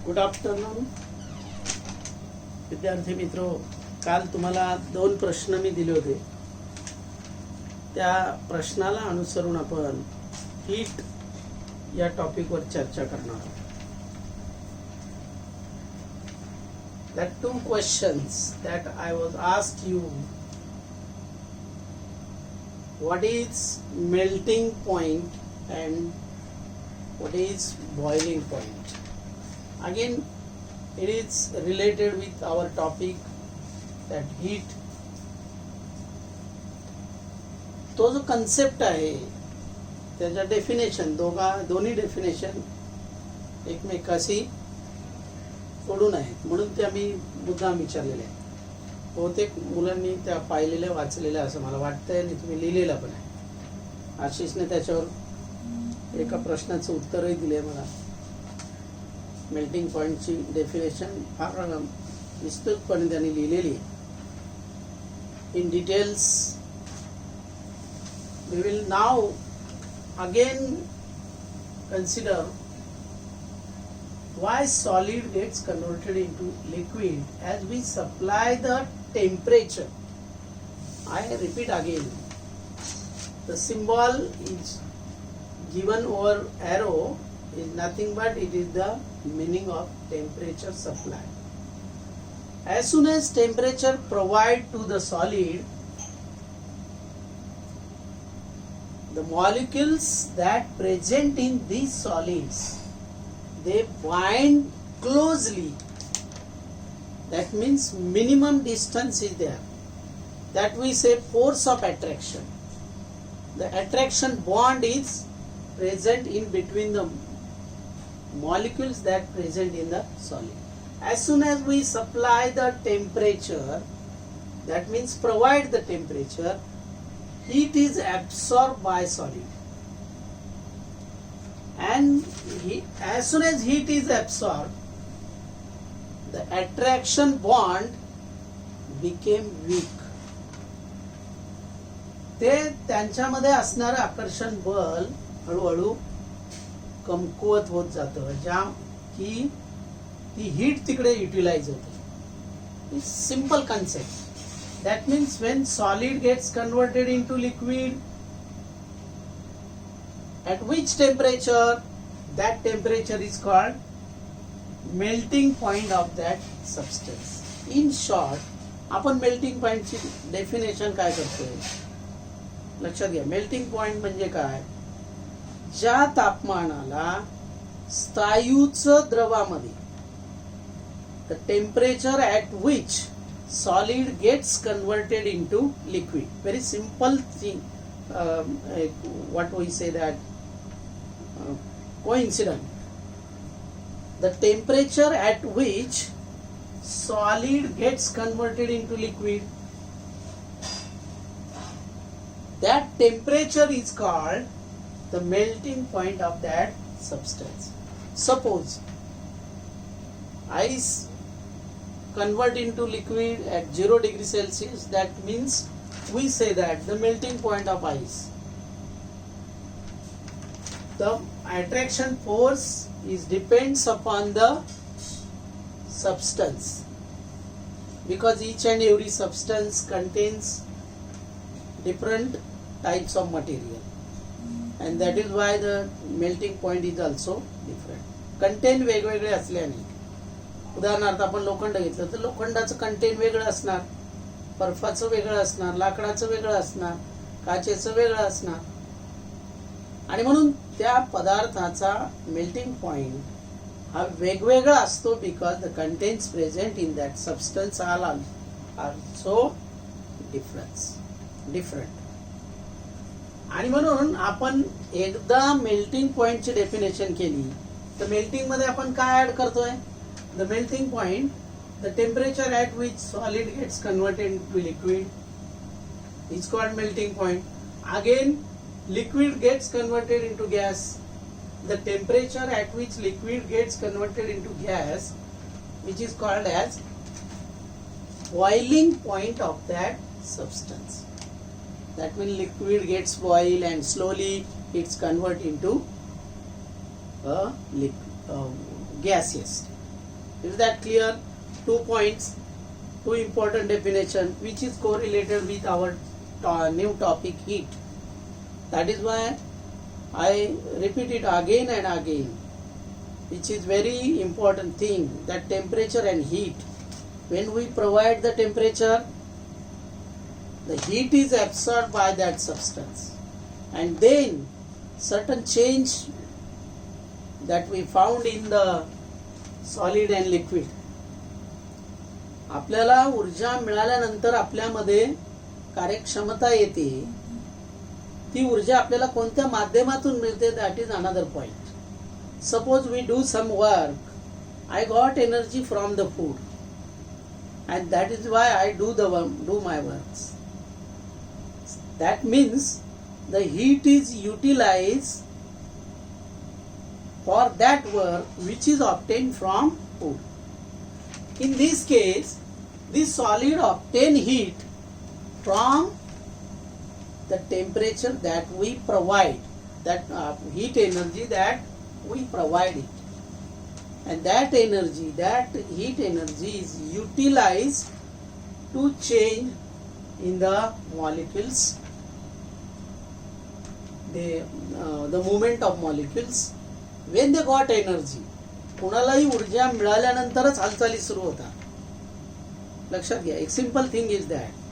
Good afternoon विद्यार्थी मित्रो. काल तुम्हाला 2 प्रश्न मी दिले होते. त्या प्रश्नाला अनुसरून आपण हीट या टॉपिकवर चर्चा करणार आहोत. That 2 questions that I was asked you, what is melting point and what is boiling point? Again, it is related with our topic that heat. तो जो कन्सेप्ट आहे त्याच्या डेफिनेशन दोन्ही डेफिनेशन एकमेकाशी सोडून आहेत, म्हणून ते आम्ही मुद्दाम विचारलेले आहेत. बहुतेक मुलांनी त्या पाहिलेल्या वाचलेल्या असं मला वाटतंय आणि तुम्ही लिहिलेलं पण आहे. आशिषने त्याच्यावर एका प्रश्नाचं उत्तरही दिले मला. मेल्टिंग पॉइंटची डेफिनेशन फार विस्तृतपणे त्यांनी लिहिलेली आहे. In details we will now again consider why solid gets converted into liquid as we supply the temperature. I repeat again, the symbol is given over arrow is nothing but it is the meaning of temperature supply. As soon as temperature provide to the solid, the molecules that present in these solids, they bind closely. That means minimum distance is there. That we say force of attraction. The attraction bond is present in between the molecules that present in the solid. As soon as we supply the temperature, that means provide the temperature, heat is absorbed by solid, and as soon as heat is absorbed, the attraction bond became weak. ते त्यांच्यामध्ये असणारं आकर्षण बल हळूहळू कमकुवत होत जातं, ज्या की ती हीट तिकडे युटिलाइज होते. Simple concept. That means when solid gets converted into liquid, at which temperature? That temperature is called melting point of that substance. In short, आपण melting point ची डेफिनेशन काय करतोय लक्षात घ्या. मेल्टिंग पॉइंट म्हणजे काय? ज्या तापमानाला स्थायूचं द्रवामध्ये, the temperature at which solid gets converted into liquid. Very simple thing. What we say that coincident. The temperature at which solid gets converted into liquid, that temperature is called the melting point of that substance. Suppose ice convert into liquid at 0 degree Celsius. That means we say that the melting point of ice, the attraction force is depends upon the substance, because each and every substance contains different types of material, and that is why the melting point is also different. Content वेगवेगळे असल्याने, उदाहरणार्थ आपण लोखंड घेतलं तर लोखंडाचं content वेगळं असणार, बर्फाचं वेगळं असणार, लाकडाचं वेगळं असणार, काचेचं वेगळं असणार, आणि म्हणून त्या पदार्थाचा मेल्टिंग पॉइंट हा वेगवेगळा असतो, because the contents present in that substance are so different. आणि म्हणून आपण एकदा मेल्टिंग पॉइंटची डेफिनेशन केली तर मेल्टिंग मध्ये आपण काय ऍड करतोय? The melting point, the temperature at which solid gets converted into liquid is called melting point. Again, liquid gets converted into gas. The temperature at which liquid gets converted into gas, which is called as boiling point of that substance. That means liquid gets boiled and slowly it's converted into a gaseous. Is that clear? 2 points, 2 important definition which is correlated with our new topic heat. That is why I repeat it again and again, which is very important thing, that temperature and heat. When we provide the temperature, the heat is absorbed by that substance, and then certain change that we found in the solid and liquid. आपल्याला ऊर्जा मिळाल्यानंतर आपल्यामध्ये कार्यक्षमता येते. ती ऊर्जा आपल्याला कोणत्या माध्यमातून मिळते, that is another point. Suppose we do some work, I got energy from the food, and that is why I do my works. That means the heat is utilized for that work which is obtained from food. In this case, this solid obtain heat from the temperature that we provide, that heat energy that we provide it, and that energy, that heat energy is utilized to change in the molecules, the movement of molecules when they got energy. कोणालाही ऊर्जा मिळाल्यानंतरच हालचाली सुरू होतात. लक्षात घ्या, एक simple thing is that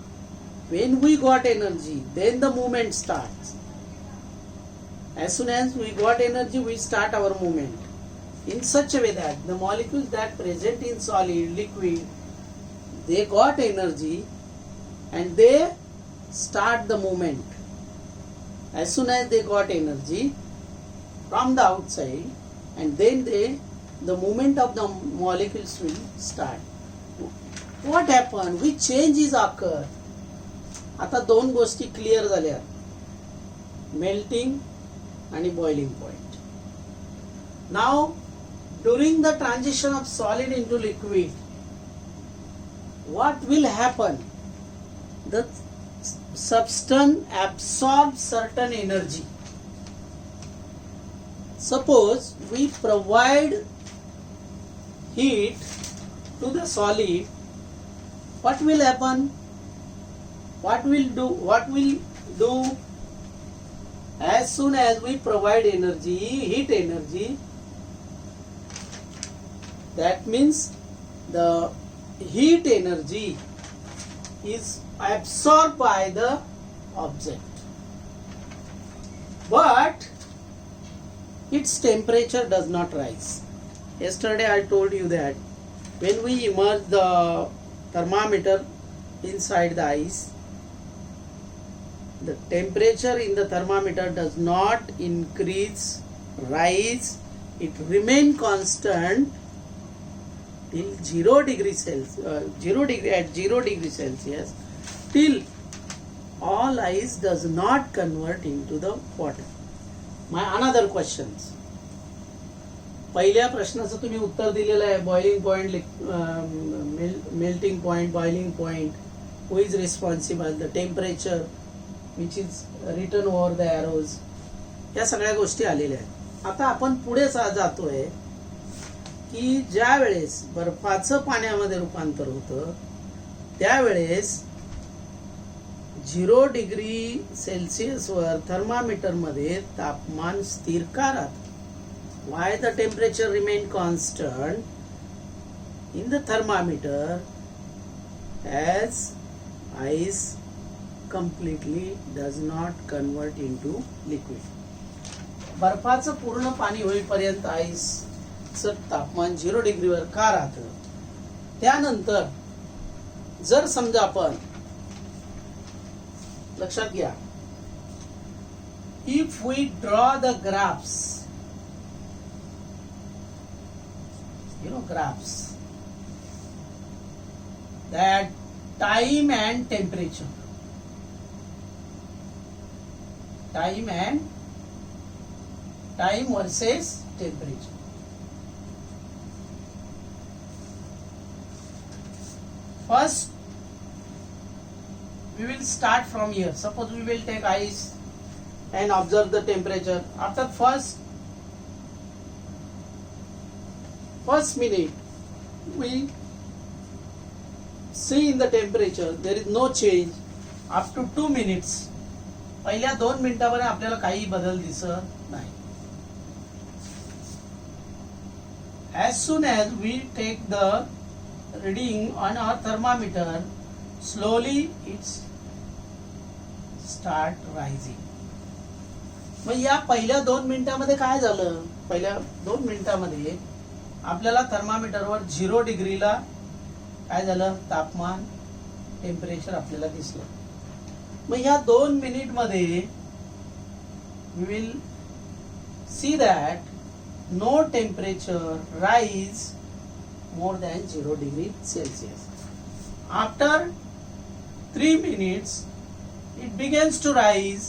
when we got energy, then the movement starts. As soon as we got energy, we start our movement in such a way that the molecules that present in solid, liquid, they got energy and they start the movement. As soon as they got energy from the outside, and then the movement of the molecules will start. What happened? Which changes occur? आता 2 गोष्टी clear झाल्या, melting आणि boiling point. Now during the transition of solid into liquid, what will happen? The substance absorbs certain energy. Suppose we provide heat to the solid, what will happen? What will do as soon as we provide energy, heat energy, that means the heat energy is absorbed by the object, but its temperature does not rise. Yesterday I told you that when we immerse the thermometer inside the ice, the temperature in the thermometer does not increase, rise, it remains constant till 0 degree Celsius, till all ice does not convert into the water. My another questions. पहिल्या प्रश्नाचं तुम्ही उत्तर दिलेलं आहे, boiling point, melting point, boiling point, who is responsible, the temperature which is written over the arrows, या सगळ्या गोष्टी आलेल्या आहेत. आता आपण पुढे जातोय की ज्या वेळेस बर्फाचं पाण्यामध्ये रूपांतर होतं, त्यावेळेस 0 डिग्री सेल्सिअसवर थर्मामीटरमध्ये तापमान स्थिर का राहतं? Why the temperature remain constant in the thermometer as ice completely does not convert into liquid? बर्फाचं पूर्ण पाणी होईपर्यंत आईसचं तापमान 0 डिग्रीवर का राहतं? त्यानंतर जर समजा आपण, लक्षात घ्या, if we draw the graphs, graphs, that time and temperature, time versus temperature. First we will start from here. Suppose we will take ice and observe the temperature. After first minute, we see in the temperature there is no change up to 2 minutes. पहिल्या 2 मिनिटांमध्ये आपल्याला काही बदल दिसत नाही. As soon as we take the reading on our thermometer, slowly it start rising. मग या पहिल्या 2 मिनिटांमध्ये काय झालं? पहिल्या 2 मिनिटांमध्ये आपल्याला थर्मामीटरवर 0 डिग्रीला काय झालं? तापमान, टेम्परेचर आपल्याला दिसलं. मग या 2 मिनिटमध्ये we will see that no temperature rise more than 0 degree Celsius. After 3 minutes it begins to rise,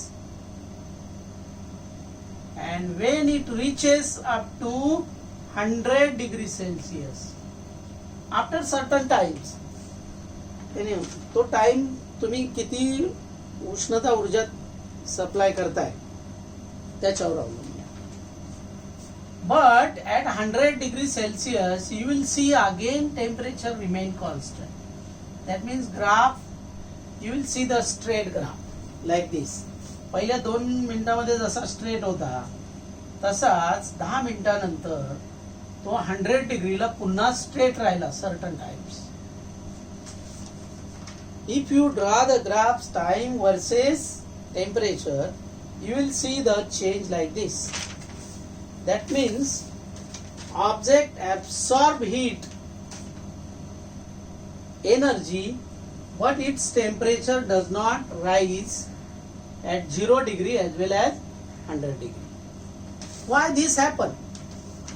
and when it reaches up to 100 degrees Celsius, after certain times, तो टाइम तुम्ही किती उष्णता ऊर्जा सप्लाय करताय त्याच्यावर अवलंबून. But at 100 degrees Celsius, you will see again temperature remain constant. That means graph, you will see the straight graph like this. पहिल्या 2 मिनिटांमध्ये जसा स्ट्रेट होता तसाच 10 मिनिटांनंतर तो 100 डिग्रीला पुन्हा स्ट्रेट राहिला certain times. If you draw the graphs time versus temperature, you will see the change like this. That means object absorb heat energy, but its temperature does not rise at 0 degree as well as 100 degree. Why this happen?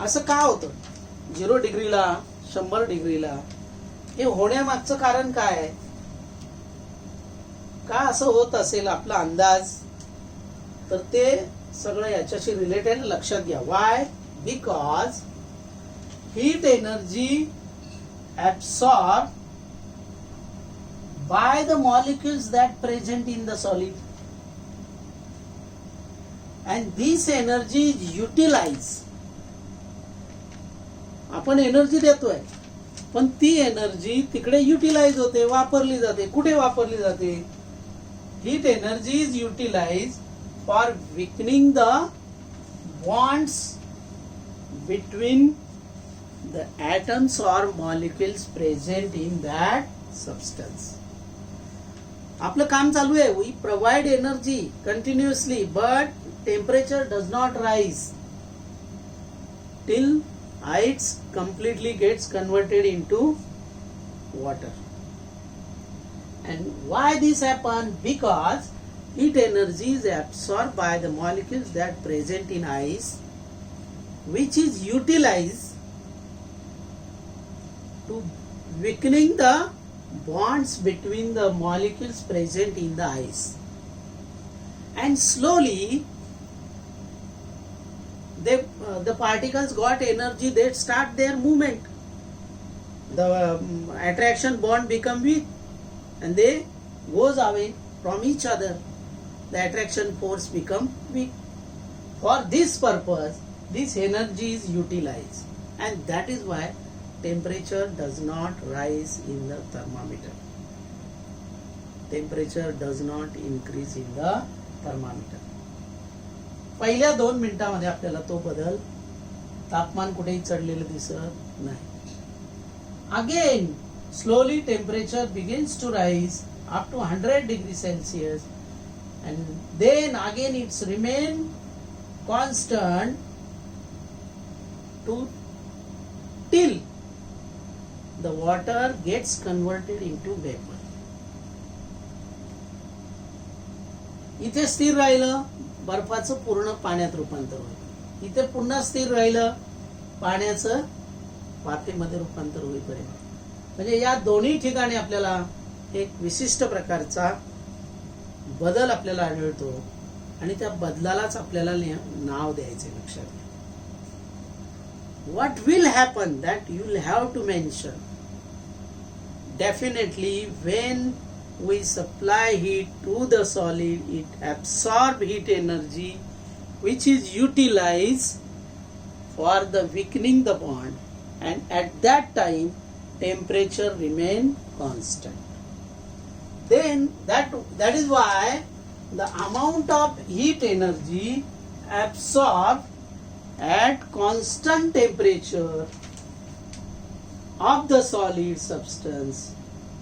असं का होतं? 0 डिग्रीला 100 डिग्रीला हे होण्यामागचं कारण काय आहे? का असं होत असेल आपला अंदाज? तर ते सगळं याच्याशी रिलेटेड लक्षात घ्या. Why? Because heat energy absorbed by the molecules that present in the solid, and this energy is utilized. आपण एनर्जी देतोय पण ती एनर्जी तिकडे युटिलाइज होते, वापरली जाते. कुठे वापरली जाते? Heat energy is utilise for weakening the bonds between the atoms or molecules present in that substance. आपलं काम चालू आहे. We provide energy continuously, but temperature does not rise till it completely gets converted into water. And why this happen? Because heat energy is absorbed by the molecules that present in ice, which is utilized to weakening the bonds between the molecules present in the ice. And slowly the particles got energy, they start their movement. The attraction bond become weak and they goes away from each other. The attraction force become weak. For this purpose, this energy is utilized, and that is why temperature does not rise in the thermometer. Temperature does not increase in the thermometer. पहिल्या 2 मिनिटांमध्ये आपल्याला तो बदल, तापमान कुठेही चढलेलं दिसत नाही. Again, slowly temperature begins to rise up to 100 degrees Celsius. And then again it's remain constant till the water gets converted into vapor. इथे स्थिर राहिलं, बर्फाचं पूर्ण पाण्यात रूपांतर होईल. इथे पुन्हा स्थिर राहिलं, पाण्याचं वाफेमध्ये रूपांतर होईपर्यंत. म्हणजे या दोन्ही ठिकाणी आपल्याला एक विशिष्ट प्रकारचा बदल आपल्याला आढळतो आणि त्या बदलालाच आपल्याला नाव द्यायचे. लक्षात घ्या. What will happen that you will have to mention? Definitely when we supply heat to the solid, it absorbs heat energy which is utilized for the weakening the bond, and at that time temperature remain constant. Then that is why the amount of heat energy absorbed at constant temperature of the solid substance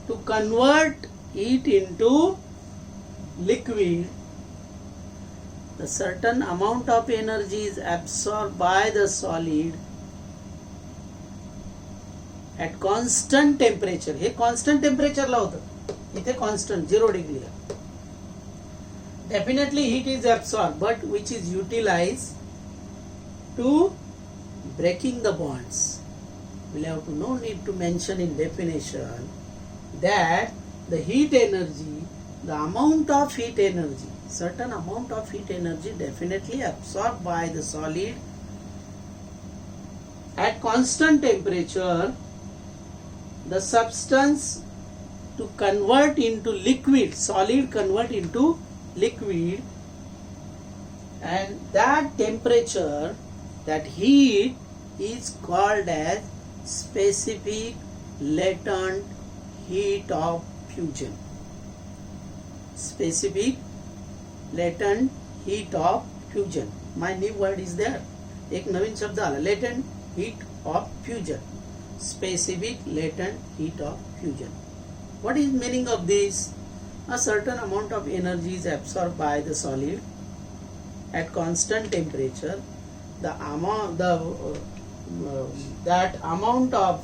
to convert it into liquid, the certain amount of energy is absorbed by the solid at constant temperature. Hey constant temperature ला होतं, इथे constant 0 degree La. Definitely heat is absorbed, but which is utilized to breaking the bonds. We'll have to no need to mention in definition that the heat energy, the amount of heat energy, certain amount of heat energy definitely absorbed by the solid at constant temperature, the substance to convert into liquid, solid convert into liquid, and that temperature, that heat is called as specific latent heat of fusion. Specific latent heat of fusion. My new word is there. एक नवीन शब्द आला, latent heat of fusion. Specific latent heat of fusion. What is meaning of this? A certain amount of energy is absorbed by the solid at constant temperature. The amount, that amount of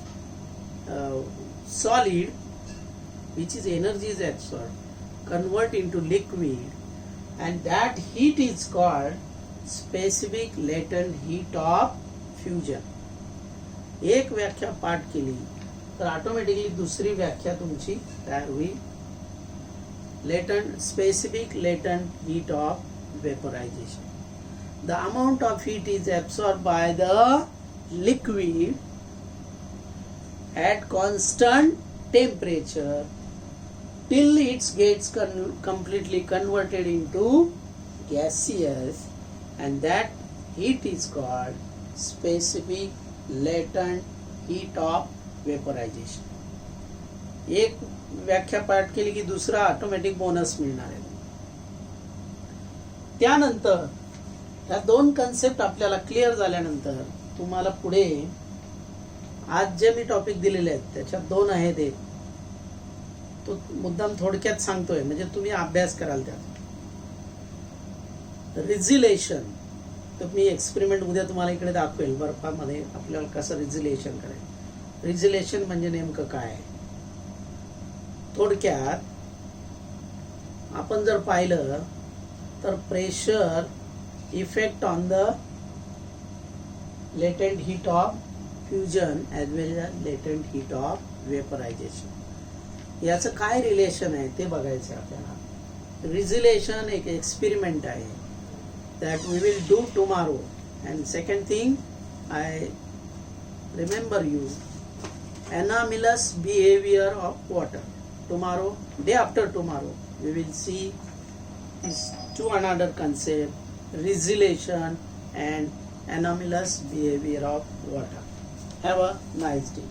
solid, which is energy is absorbed, convert into liquid, and that heat is called specific latent heat of fusion. एक व्याख्या पाठ केली तर automatically दुसरी व्याख्या तुमची तयार होईल. Specific latent heat of vaporization. The amount of heat is absorbed by the liquid at constant temperature till it gets completely converted into gaseous, and that heat is called specific latent heat of vaporization. एक व्याख्या पाठ केली की दुसरा automatic bonus मिळणार आहे. त्यानंतर ह्या दोन कन्सेप्ट आपल्याला क्लिअर झाल्यानंतर तुम्हाला पुढे आज जे मी टॉपिक दिलेले आहेत त्याच्यात दोन आहेत, एक तो मुद्दाम थोडक्यात सांगतोय म्हणजे तुम्ही अभ्यास कराल त्यात. रिझिलेशन, तर मी एक्सपेरिमेंट उद्या तुम्हाला इकडे दाखवेल बर्फामध्ये आपल्याला कसं रिझिलेशन करायचं. रिझिलेशन म्हणजे नेमकं काय आहे थोडक्यात आपण जर पाहिलं तर pressure effect on the latent heat of fusion as well as latent heat of vaporization. याचं काय रिलेशन आहे ते बघायचं आपल्याला. रिझिलेशन एक एक्सपेरिमेंट आहे that we will do tomorrow, and second thing I remember you anomalous behavior of water. Tomorrow, day after tomorrow, we will see these two another concept, resiliation and anomalous behavior of water. Have a nice day.